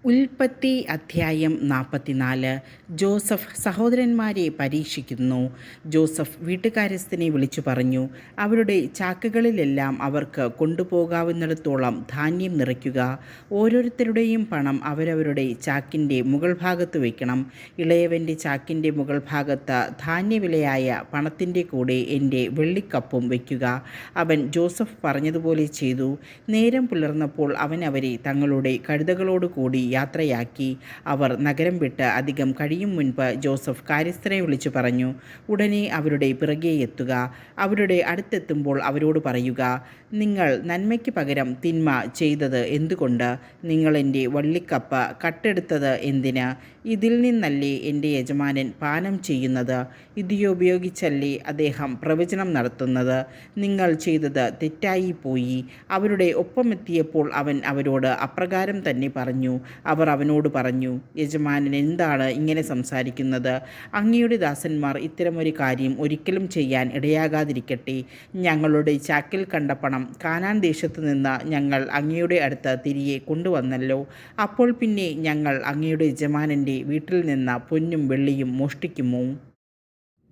ഉൽപ്പത്തി അധ്യായം 44. ജോസഫ് സഹോദരന്മാരെ പരീക്ഷിക്കുന്നു. ജോസഫ് വീട്ടുകാര്യസ്ഥനെ വിളിച്ചു പറഞ്ഞു, അവരുടെ ചാക്കുകളിലെല്ലാം അവർക്ക് കൊണ്ടുപോകാവുന്നിടത്തോളം ധാന്യം നിറയ്ക്കുക. ഓരോരുത്തരുടെയും പണം അവരവരുടെ ചാക്കിൻ്റെ മുകൾ ഭാഗത്ത് വയ്ക്കണം. ഇളയവൻ്റെ ചാക്കിൻ്റെ മുകൾ ഭാഗത്ത് ധാന്യവിലയായ പണത്തിൻ്റെ കൂടെ എൻ്റെ വെള്ളിക്കപ്പും വയ്ക്കുക. അവൻ ജോസഫ് പറഞ്ഞതുപോലെ ചെയ്തു. നേരം പുലർന്നപ്പോൾ അവൻ അവരെ തങ്ങളുടെ കഴുതകളോടുകൂടി യാത്രയാക്കി. അവർ നഗരം വിട്ട് അധികം കഴിയും മുൻപ് ജോസഫ് കാര്യസ്ഥനെ വിളിച്ചു പറഞ്ഞു, ഉടനെ അവരുടെ പിറകെ എത്തുക. അവരുടെ അടുത്തെത്തുമ്പോൾ അവരോട് പറയുക, നിങ്ങൾ നന്മയ്ക്ക് പകരം തിന്മ ചെയ്തത് എന്തുകൊണ്ട്? നിങ്ങൾ എൻ്റെ വള്ളിക്കപ്പ് കട്ടെടുത്തത് എന്തിന്? ഇതിൽ നിന്നല്ലേ എൻ്റെ യജമാനൻ പാനം ചെയ്യുന്നത്? ഉപയോഗിച്ചല്ലേ അദ്ദേഹം പ്രവചനം നടത്തുന്നത്? നിങ്ങൾ ചെയ്തത് തെറ്റായിപ്പോയി. അവരുടെ ഒപ്പമെത്തിയപ്പോൾ അവൻ അവരോട് അപ്രകാരം തന്നെ പറഞ്ഞു. അവർ അവനോട് പറഞ്ഞു, യജമാനൻ എന്താണ് ഇങ്ങനെ സംസാരിക്കുന്നത്? അങ്ങയുടെ ദാസന്മാർ ഇത്തരമൊരു കാര്യം ഒരിക്കലും ചെയ്യാൻ ഇടയാകാതിരിക്കട്ടെ. ഞങ്ങളുടെ ചാക്കിൽ കണ്ട പണം കാനാൻ ദേശത്തു നിന്ന് ഞങ്ങൾ അങ്ങയുടെ അടുത്ത് തിരികെ കൊണ്ടുവന്നല്ലോ. അപ്പോൾ പിന്നെ ഞങ്ങൾ അങ്ങയുടെ യജമാനൻ്റെ വീട്ടിൽ നിന്ന് പൊന്നും വെള്ളിയും മോഷ്ടിക്കുമോ?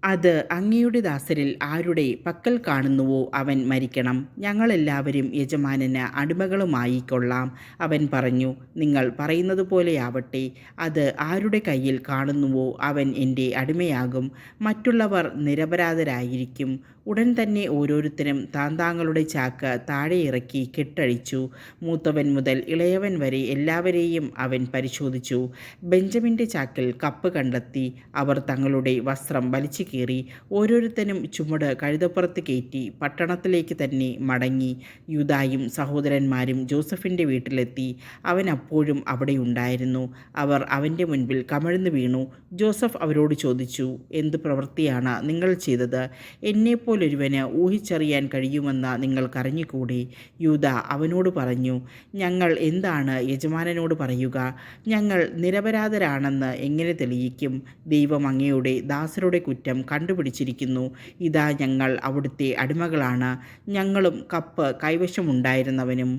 അത് അങ്ങയുടെ ദാസരിൽ ആരുടെ പക്കൽ കാണുന്നുവോ അവൻ മരിക്കണം. ഞങ്ങളെല്ലാവരും യജമാനന് അടിമകളുമായിക്കൊള്ളാം. അവൻ പറഞ്ഞു, നിങ്ങൾ പറയുന്നത് പോലെയാവട്ടെ. അത് ആരുടെ കയ്യിൽ കാണുന്നുവോ അവൻ എൻ്റെ അടിമയാകും. മറ്റുള്ളവർ നിരപരാധരായിരിക്കും. ഉടൻ തന്നെ ഓരോരുത്തരും താന്താങ്ങളുടെ ചാക്ക് താഴെ ഇറക്കി കെട്ടഴിച്ചു. മൂത്തവൻ മുതൽ ഇളയവൻ വരെ എല്ലാവരെയും അവൻ പരിശോധിച്ചു. ബെഞ്ചമിൻ്റെ ചാക്കിൽ കപ്പ് കണ്ടെത്തി. അവർ തങ്ങളുടെ വസ്ത്രം വലിച്ചു കീറി ഓരോരുത്തരും ചുമട് കഴുതപ്പുറത്ത് കയറ്റി പട്ടണത്തിലേക്ക് തന്നെ മടങ്ങി. യൂദായും സഹോദരന്മാരും ജോസഫിൻ്റെ വീട്ടിലെത്തി. അവൻ അപ്പോഴും അവിടെ ഉണ്ടായിരുന്നു. അവർ അവൻ്റെ മുൻപിൽ കമിഴ്ന്നു വീണു. ജോസഫ് അവരോട് ചോദിച്ചു, എന്ത് പ്രവൃത്തിയാണ് നിങ്ങൾ ചെയ്തത്? എന്നെപ്പോലൊരുവന് ഊഹിച്ചറിയാൻ കഴിയുമെന്ന് നിങ്ങൾക്കറിഞ്ഞുകൂടെ? യൂദാ അവനോട് പറഞ്ഞു, ഞങ്ങൾ എന്താണ് യജമാനനോട് പറയുക? ഞങ്ങൾ നിരപരാധരാണെന്ന് എങ്ങനെ തെളിയിക്കും? ദൈവം അങ്ങയുടെ ദാസരുടെ കുറ്റം കണ്ടുപിടിച്ചിരിക്കുന്നു. ഇതാ ഞങ്ങൾ അവിടുത്തെ അടിമകളാണ്, ഞങ്ങളും കപ്പ് കൈവശമുണ്ടായിരുന്നവനും.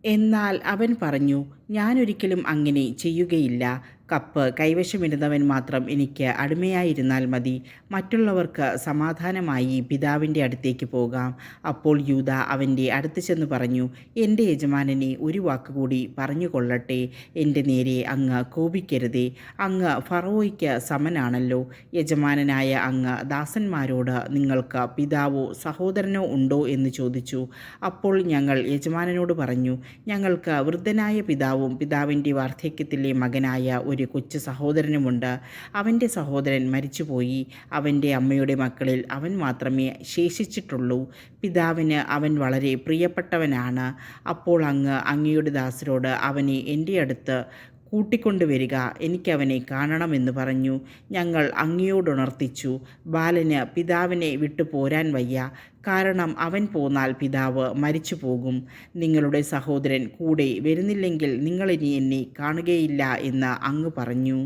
എന്നാൽ അവൻ പറഞ്ഞു, ഞാനൊരിക്കലും അങ്ങനെ ചെയ്യുകയില്ല. കപ്പ് കൈവശമിരുന്നവൻ മാത്രം എനിക്ക് അടിമയായിരുന്നാൽ മതി. മറ്റുള്ളവർക്ക് സമാധാനമായി പിതാവിൻ്റെ അടുത്തേക്ക് പോകാം. അപ്പോൾ യൂദാ അവൻ്റെ അടുത്ത് ചെന്ന് പറഞ്ഞു, എൻ്റെ യജമാനനെ ഒരു വാക്കുകൂടി പറഞ്ഞു കൊള്ളട്ടെ. എൻ്റെ നേരെ അങ്ങ് കോപിക്കരുതേ. അങ്ങ് ഫറവോയ്ക്ക് സമനാണല്ലോ. യജമാനനായ അങ്ങ് ദാസന്മാരോട് നിങ്ങൾക്ക് പിതാവോ സഹോദരനോ ഉണ്ടോ എന്ന് ചോദിച്ചു. അപ്പോൾ ഞങ്ങൾ യജമാനനോട് പറഞ്ഞു, ഞങ്ങൾക്ക് വൃദ്ധനായ പിതാവും പിതാവിൻ്റെ വാർദ്ധക്യത്തിലെ മകനായ ഒരു കൊച്ചു സഹോദരനുമുണ്ട്. അവൻ്റെ സഹോദരൻ മരിച്ചുപോയി. അവൻ്റെ അമ്മയുടെ മക്കളിൽ അവൻ മാത്രമേ ശേഷിച്ചിട്ടുള്ളൂ. പിതാവിന് അവൻ വളരെ പ്രിയപ്പെട്ടവനാണ്. അപ്പോൾ അങ്ങയുടെ ദാസരോട് അവനെ എൻ്റെ അടുത്ത് കൂട്ടിക്കൊണ്ടുവരിക, എനിക്കവനെ കാണണമെന്ന് പറഞ്ഞു. ഞങ്ങൾ അങ്ങയോടുണർത്തിച്ചു. ബാലന് പിതാവിനെ വിട്ടു പോരാൻ വയ്യ. കാരണം അവൻ പോന്നാൽ പിതാവ് മരിച്ചു പോകും. നിങ്ങളുടെ സഹോദരൻ കൂടെ വരുന്നില്ലെങ്കിൽ നിങ്ങളിനി എന്നെ കാണുകയില്ല എന്ന് അങ്ങ് പറഞ്ഞു.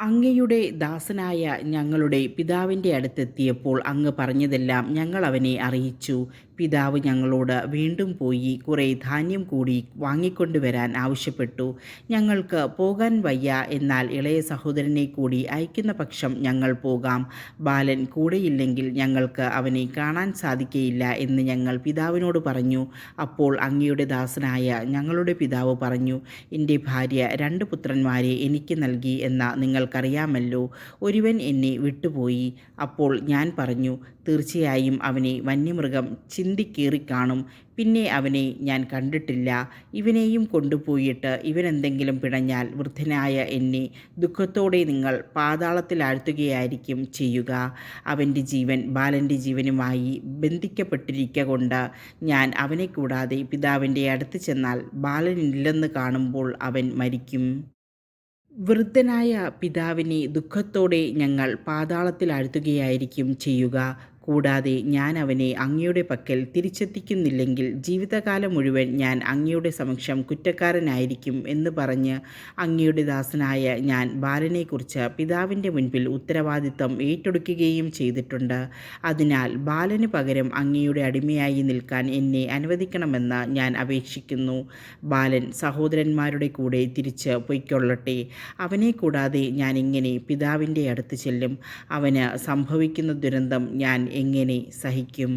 അങ്ങയുടെ ദാസനായ ഞങ്ങളുടെ പിതാവിൻ്റെ അടുത്തെത്തിയപ്പോൾ അങ്ങ് പറഞ്ഞതെല്ലാം ഞങ്ങൾ അവനെ അറിയിച്ചു. പിതാവ് ഞങ്ങളോട് വീണ്ടും പോയി കുറേ ധാന്യം കൂടി വാങ്ങിക്കൊണ്ടുവരാൻ ആവശ്യപ്പെട്ടു. ഞങ്ങൾക്ക് പോകാൻ വയ്യ, എന്നാൽ ഇളയ സഹോദരനെ കൂടി അയക്കുന്ന പക്ഷം ഞങ്ങൾ പോകാം. ബാലൻ കൂടെയില്ലെങ്കിൽ ഞങ്ങൾക്ക് അവനെ കാണാൻ സാധിക്കയില്ല എന്ന് ഞങ്ങൾ പിതാവിനോട് പറഞ്ഞു. അപ്പോൾ അങ്ങയുടെ ദാസനായ ഞങ്ങളുടെ പിതാവ് പറഞ്ഞു, എൻ്റെ ഭാര്യ 2 പുത്രന്മാരെ എനിക്ക് നൽകി എന്ന് നിങ്ങൾക്കറിയാമല്ലോ. ഒരുവൻ എന്നെ വിട്ടുപോയി. അപ്പോൾ ഞാൻ പറഞ്ഞു, തീർച്ചയായും അവനെ വന്യമൃഗം ചിന്തിക്കീറിക്കാണും. പിന്നെ അവനെ ഞാൻ കണ്ടിട്ടില്ല. ഇവനെയും കൊണ്ടുപോയിട്ട് ഇവനെന്തെങ്കിലും പിടഞ്ഞാൽ വൃദ്ധനായ എന്നെ ദുഃഖത്തോടെ നിങ്ങൾ പാതാളത്തിലാഴ്ത്തുകയായിരിക്കും ചെയ്യുക. അവൻ്റെ ജീവൻ ബാലൻ്റെ ജീവനുമായി ബന്ധിക്കപ്പെട്ടിരിക്കൊണ്ട് ഞാൻ അവനെ കൂടാതെ പിതാവിൻ്റെ അടുത്ത് ചെന്നാൽ ബാലനില്ലെന്ന് കാണുമ്പോൾ അവൻ മരിക്കും. വൃദ്ധനായ പിതാവിനെ ദുഃഖത്തോടെ ഞങ്ങൾ പാതാളത്തിലാഴ്ത്തുകയായിരിക്കും ചെയ്യുക. കൂടാതെ ഞാൻ അവനെ അങ്ങയുടെ പക്കൽ തിരിച്ചെത്തിക്കുന്നില്ലെങ്കിൽ ജീവിതകാലം മുഴുവൻ ഞാൻ അങ്ങയുടെ സമക്ഷം കുറ്റക്കാരനായിരിക്കും എന്ന് പറഞ്ഞ് അങ്ങയുടെ ദാസനായ ഞാൻ ബാലനെക്കുറിച്ച് പിതാവിൻ്റെ മുൻപിൽ ഉത്തരവാദിത്തം ഏറ്റെടുക്കുകയും ചെയ്തിട്ടുണ്ട്. അതിനാൽ ബാലന് പകരം അങ്ങയുടെ അടിമയായി നിൽക്കാൻ എന്നെ അനുവദിക്കണമെന്ന് ഞാൻ അപേക്ഷിക്കുന്നു. ബാലൻ സഹോദരന്മാരുടെ കൂടെ തിരിച്ച് പൊയ്ക്കൊള്ളട്ടെ. അവനെ കൂടാതെ ഞാൻ എങ്ങനെ പിതാവിൻ്റെ അടുത്ത് ചെല്ലും? അവന് സംഭവിക്കുന്ന ദുരന്തം ഞാൻ എങ്ങനെ സഹിക്കും?